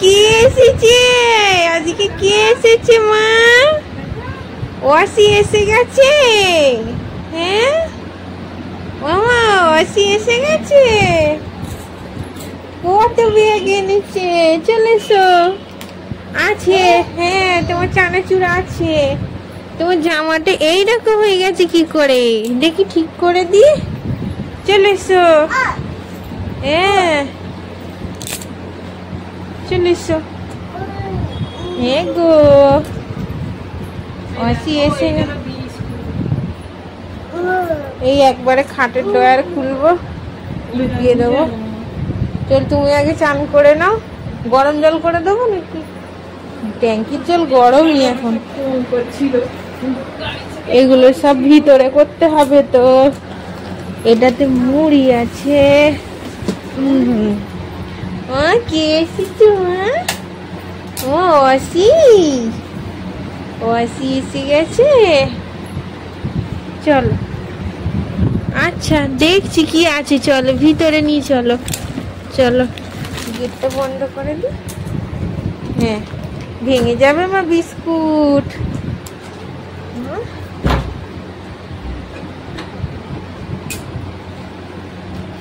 কে এসেছে আজকে? কে এসেছে মা? ওয়াসি এসে গেছে। হ্যাঁ মামা, ওয়াসি এসে গেছে। কত ব্যাগ এনেছে, চলে এসো। আছে, হ্যাঁ তোমার চানাচুর আছে। তোমার জামাটা এইরকম হয়ে গেছে কি করে, দেখি ঠিক করে দি। চলে এসো। হ্যাঁ চলে এসো। হ্যাঁ গো, ওয়াসি এসে এই একবারে খাটের ডয়ার খুলবো, ঢুকিয়ে দেবো। চল তুমি আগে চান করে নাও। গরম জল করে দেবো নাকি? ট্যাঙ্কির জল গরমই এখন। এগুলো সব ভিতরে করতে হবে তো। এটাতে মুড়ি আছে। কে এসেছে মা? ও ওয়াসি, ওয়াসি এসে গেছে। চলো, আচ্ছা দেখছি কি আছে, চলো ভিতরে নিয়ে চলো। চলো গেটটা বন্ধ করে দি। হ্যাঁ ভেঙে যাবে মা বিস্কুট।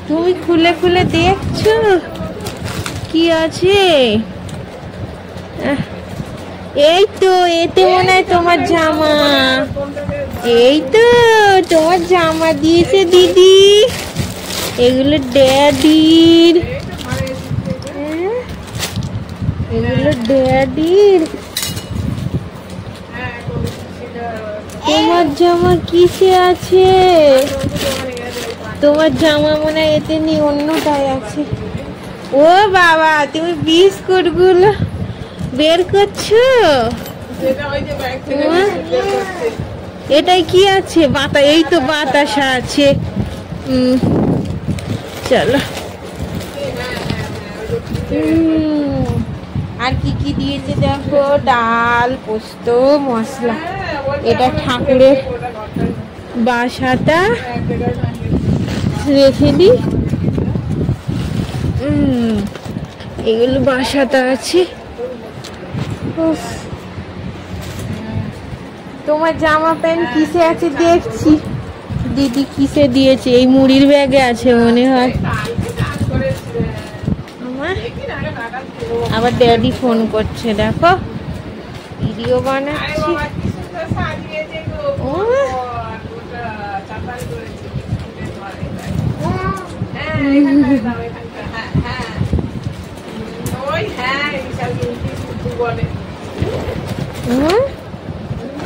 তুমি খুলে খুলে দেখছো কি আছে? এই তো, এতে মনে হয় তোমার জামা। এই তো তোমার জামা দিয়েছে দিদি। এগুলো ড্যাডির, এগুলো ড্যাডির। তোমার জামা কিসে আছে? তোমার জামা মনে হয় এতে নেই, অন্যটাই আছে। ও বাবা, তুমি বিস্কুট গুলো বের করছো? এটাই কি আছে? বাতা, এই তো বাতাসা আছে। চলো। আর কি কি দিয়েছে দেখো, ডাল, পোস্ত, মশলা। এটা ঠাকুরের বাসাটা রেখে দি। এগুলো বাসাটা আছে। তোমার জামা প্যান্ট কিসে আছে দেখছি। দিদি কিসে দিয়েছে? এই মুড়ির ব্যাগে আছে মনে হয়। আবার ড্যাডি ফোন করছে, দেখো ভিডিও বানাচ্ছি।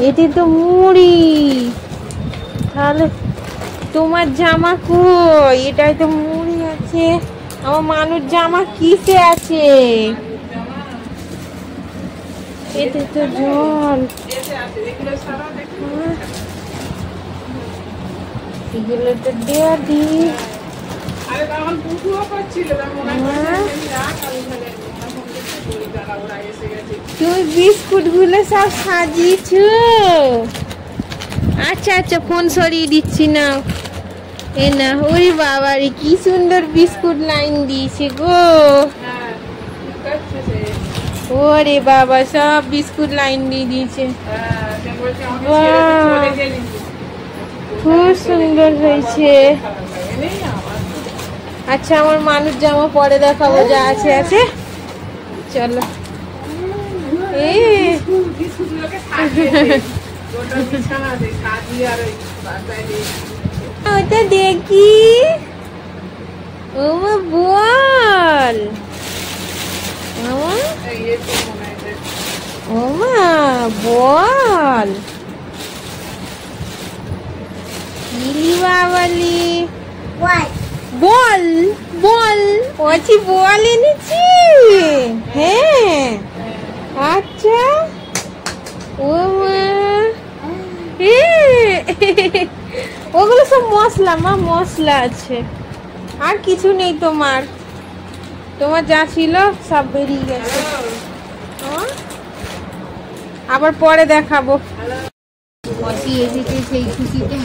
এটি তো মুড়ি। তাহলে তোমার জামা কই? এটাই তো মুড়ি আছে। আমার মানুষ জামা কিসে আছে? এতে তো জল। এগুলো তো ড্যাডি। তুমি বিস্কুট গুলো সব সাজিয়েছো? আচ্ছা আচ্ছা, ফোন সরিয়ে দিচ্ছি না। এ না, ওরে বাবারে কি সুন্দর বিস্কুট লাইন দিয়েছে গো। ওরে বাবা, সব বিস্কুট লাইন দিয়ে দিয়েছে। খুব সুন্দর হয়েছে। আচ্ছা, আমার মানুষ জামা পরে দেখাবো, যা আছে আছে। চলো। ওটা দেখি। ও মা বল, ও মা বল। ইলি বাবালি, বল বল। ওছি বল এনেছি। হ্যাঁ আচ্ছা। ও মা, ওগুলো সব মশলা মা, মশলা আছে, আর কিছু নেই। তোমার তোমার যা ছিল সব বেরিয়ে গেছে। আবার পরে দেখাবো। অসি এসেছে সেই খুশিতে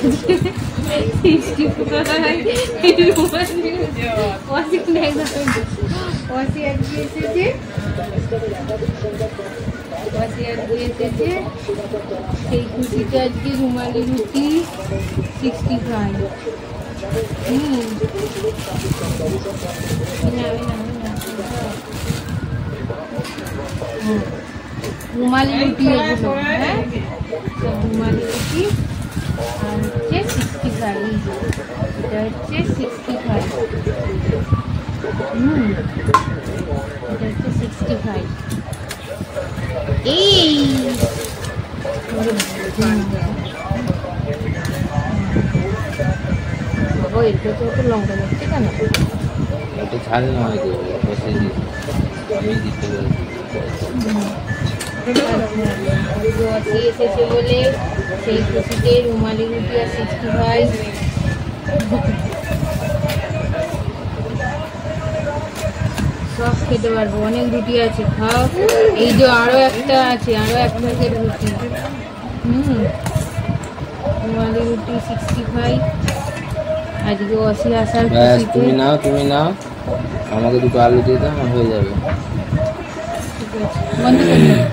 অসি আজকে এসেছে সেই খুশিতে আজকে রুমালি রুটি 65। রুমালি রুটি এগুলো, হ্যাঁ রুমালি রুটি আর হচ্ছে 65, এটা হচ্ছে 65, এটা হচ্ছে 65। এই বাবা এটা তো একটু লঙ্কা যাচ্ছে কেন? এটা ঝাল নয় তো বসে আমি দিতে বলছি। অসি এসেছে বলে সেই খুশিতে রুমালি রুটি আর 65। সব খেতে পারবো, অনেক রুটি আছে, খাও। এই যে আরো একটা আছে, আরো এক প্যাকেট রুটি। রুমালি রুটি 65 আজকে অসি আসার খুশিতে। তুমি নাও আমাকে দুটো আলু দিয়ে দাও, আমার হয়ে যাবে। ঠিক আছে, বন্ধ করে দাও।